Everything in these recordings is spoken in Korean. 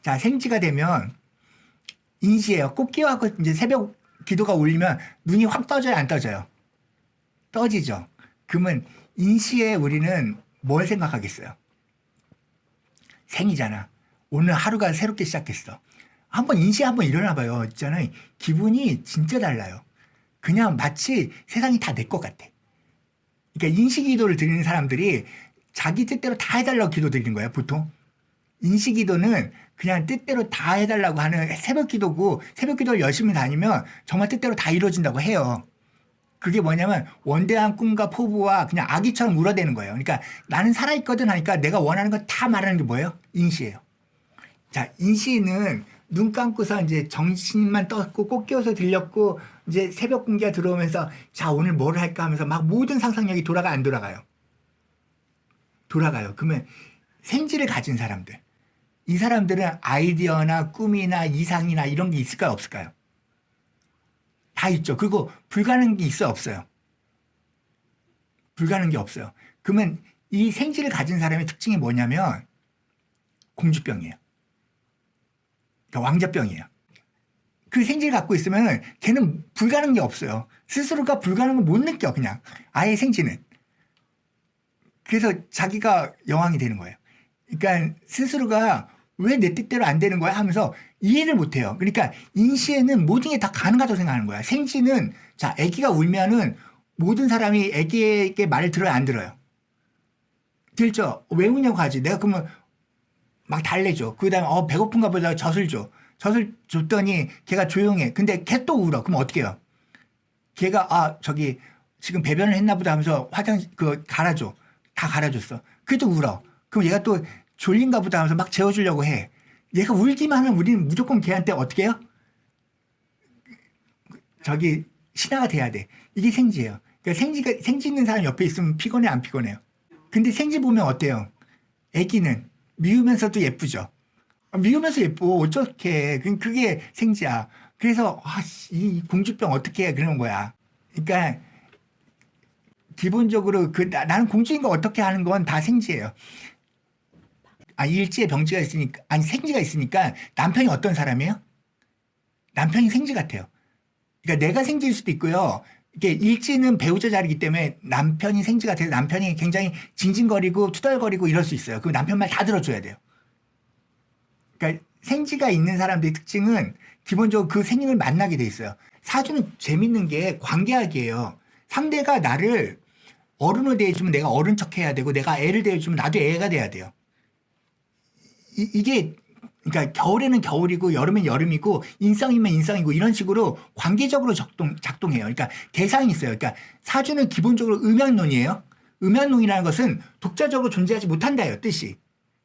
자, 생지가 되면 인시예요. 꼭 끼워갖고 이제 새벽 기도가 울리면 눈이 확 떠져요, 안 떠져요? 떠지죠. 그러면 인시에 우리는 뭘 생각하겠어요? 생이잖아. 오늘 하루가 새롭게 시작했어. 한번 인시에 한번 일어나 봐요. 있잖아요. 기분이 진짜 달라요. 그냥 마치 세상이 다 내 것 같아. 그러니까 인시 기도를 드리는 사람들이 자기 뜻대로 다 해달라고 기도 드리는 거예요, 보통. 인시 기도는 그냥 뜻대로 다 해달라고 하는 새벽 기도고, 새벽 기도를 열심히 다니면 정말 뜻대로 다 이루어진다고 해요. 그게 뭐냐면 원대한 꿈과 포부와 그냥 아기처럼 울어대는 거예요. 그러니까 나는 살아있거든 하니까 내가 원하는 거 다 말하는 게 뭐예요? 인시예요. 자, 인시는 눈 감고서 이제 정신만 떴고 꼭 끼워서 들렸고 이제 새벽 공기가 들어오면서 자, 오늘 뭘 할까 하면서 막 모든 상상력이 돌아가, 안 돌아가요? 돌아가요. 그러면 생지를 가진 사람들, 이 사람들은 아이디어나 꿈이나 이상이나 이런 게 있을까요, 없을까요? 다 있죠. 그리고 불가능한 게 있어요, 없어요? 불가능한 게 없어요. 그러면 이 생지를 가진 사람의 특징이 뭐냐면 공주병이에요. 그러니까 왕자병이에요. 그 생지를 갖고 있으면 걔는 불가능한 게 없어요. 스스로가 불가능한 걸 못 느껴, 그냥. 아예 생지는. 그래서 자기가 여왕이 되는 거예요. 그러니까 스스로가 왜 내 뜻대로 안 되는 거야 하면서 이해를 못 해요. 그러니까 인시에는 모든 게 다 가능하다고 생각하는 거야. 생지는, 자, 아기가 울면은 모든 사람이 아기에게 말을 들어요, 안 들어요? 들죠? 왜 우냐고 하지. 내가 그러면 막 달래줘. 그 다음에 배고픈가 보다 젖을 줘. 젖을 줬더니 걔가 조용해. 근데 걔 또 울어. 그럼 어떻게 해요? 걔가 저기 지금 배변을 했나 보다 하면서 갈아줘. 다 갈아줬어. 그래도 울어. 그럼 얘가 또 졸린가 보다 하면서 막 재워주려고 해. 얘가 울기만 하면 우리는 무조건 걔한테 어떻게 해요? 저기 신하가 돼야 돼. 이게 생지예요. 그러니까 생지 있는 사람 옆에 있으면 피곤해, 안 피곤해요? 근데 생지 보면 어때요? 애기는 미우면서도 예쁘죠. 미우면서 예뻐. 어쩌게. 그게 생지야. 그래서 이 공주병 어떻게 해? 그러는 거야. 그러니까 기본적으로 나는 공주인 거 어떻게 하는 건 다 생지예요. 일지에 병지가 있으니까, 생지가 있으니까 남편이 어떤 사람이에요? 남편이 생지 같아요. 그러니까 내가 생지일 수도 있고요. 이게 일지는 배우자 자리이기 때문에 남편이 생지 같아서 남편이 굉장히 징징거리고 투덜거리고 이럴 수 있어요. 그럼 남편 말 다 들어줘야 돼요. 그러니까 생지가 있는 사람들의 특징은 기본적으로 그 생님을 만나게 돼 있어요. 사주는 재밌는 게 관계학이에요. 상대가 나를 어른으로 대해주면 내가 어른 척 해야 되고, 내가 애를 대해주면 나도 애가 돼야 돼요. 이게 그러니까 겨울에는 겨울이고 여름엔 여름이고 인성이면 인성이고 이런 식으로 관계적으로 작동해요. 그러니까 대상이 있어요. 그러니까 사주는 기본적으로 음양론이에요. 음양론이라는 것은 독자적으로 존재하지 못한다예요, 뜻이.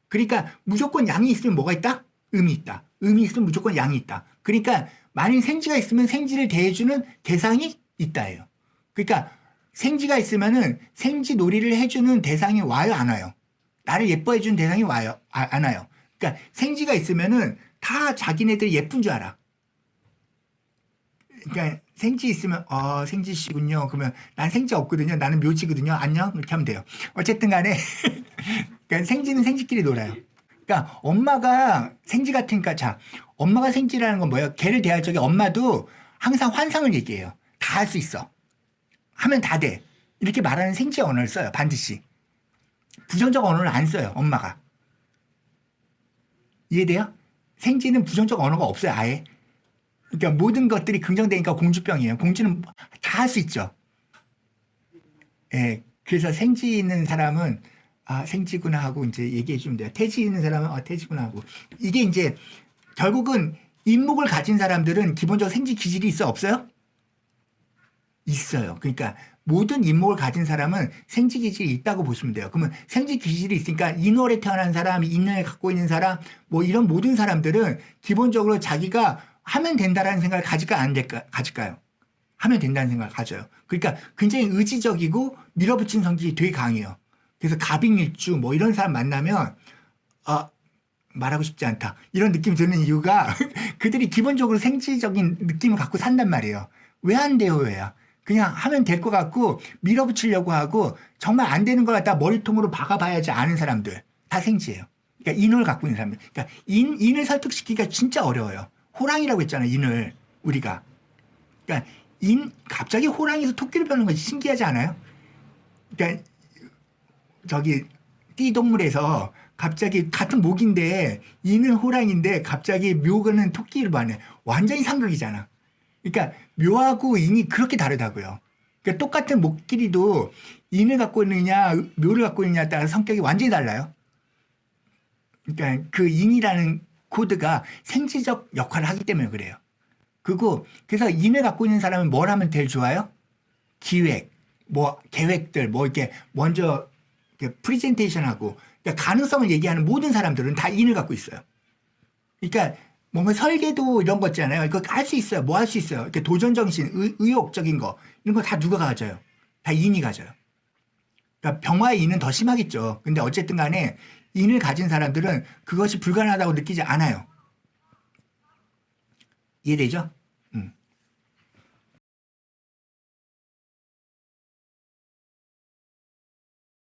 그러니까 무조건 양이 있으면 뭐가 있다? 음이 있다. 음이 있으면 무조건 양이 있다. 그러니까 만일 생지가 있으면 생지를 대해주는 대상이 있다예요. 그러니까 생지가 있으면은 생지 놀이를 해주는 대상이 와요, 안 와요? 나를 예뻐해주는 대상이 와요, 안 와요? 그러니까 생지가 있으면은 다 자기네들이 예쁜 줄 알아. 그러니까 생지 있으면 생지 씨군요. 그러면 난 생지 없거든요. 나는 묘지거든요. 안녕 이렇게 하면 돼요. 어쨌든 간에 그러니까 생지는 생지끼리 놀아요. 그러니까 엄마가 생지 같으니까, 자, 엄마가 생지라는 건 뭐예요? 걔를 대할 적에 엄마도 항상 환상을 얘기해요. 다 할 수 있어. 하면 다 돼. 이렇게 말하는 생지 언어를 써요. 반드시. 부정적 언어를 안 써요, 엄마가. 이해돼요? 생지는 부정적 언어가 없어요, 아예. 그러니까 모든 것들이 긍정되니까 공주병이에요. 공주는 다 할 수 있죠. 예. 그래서 생지 있는 사람은 생지구나 하고 이제 얘기해 주면 돼요. 태지 있는 사람은 태지구나 하고. 이게 이제 결국은 인목을 가진 사람들은 기본적으로 생지 기질이 있어, 없어요? 있어요. 그러니까 모든 인목을 가진 사람은 생지 기질이 있다고 보시면 돼요. 그러면 생지 기질이 있으니까 인월에 태어난 사람, 인연을 갖고 있는 사람, 뭐 이런 모든 사람들은 기본적으로 자기가 하면 된다라는 생각을 가질까, 안 될까, 가질까요? 하면 된다는 생각을 가져요. 그러니까 굉장히 의지적이고 밀어붙인 성질이 되게 강해요. 그래서 갑인일주 뭐 이런 사람 만나면 말하고 싶지 않다, 이런 느낌이 드는 이유가 그들이 기본적으로 생지적인 느낌을 갖고 산단 말이에요. 왜 안 돼요, 왜야? 그냥 하면 될 것 같고 밀어붙이려고 하고 정말 안 되는 걸 갖다 머리통으로 박아봐야지 아는 사람들 다 생지예요. 그러니까 인을 갖고 있는 사람들. 그러니까 인을 설득시키기가 진짜 어려워요. 호랑이라고 했잖아요. 인을 우리가. 그러니까 갑자기 호랑이에서 토끼로 변하는 것이 신기하지 않아요? 그러니까 저기 띠동물에서 갑자기 같은 목인데 인은 호랑이인데 갑자기 묘는 토끼를 반해. 완전히 상극이잖아. 그러니까 묘하고 인이 그렇게 다르다고요. 그러니까 똑같은 목 길이도 인을 갖고 있느냐 묘를 갖고 있느냐에 따라 성격이 완전히 달라요. 그러니까 그 인이라는 코드가 생지적 역할을 하기 때문에 그래요. 그래서 인을 갖고 있는 사람은 뭘 하면 제일 좋아요? 기획, 뭐 계획들, 뭐 이렇게 먼저 이렇게 프리젠테이션하고 그러니까 가능성을 얘기하는 모든 사람들은 다 인을 갖고 있어요. 그러니까 뭔가 설계도 이런 거 있잖아요. 이거 할 수 있어요. 뭐 할 수 있어요. 이렇게 도전 정신, 의욕적인 거 이런 거 다 누가 가져요? 다 인이 가져요. 그러니까 병화의 인은 더 심하겠죠. 근데 어쨌든 간에 인을 가진 사람들은 그것이 불가능하다고 느끼지 않아요. 이해되죠?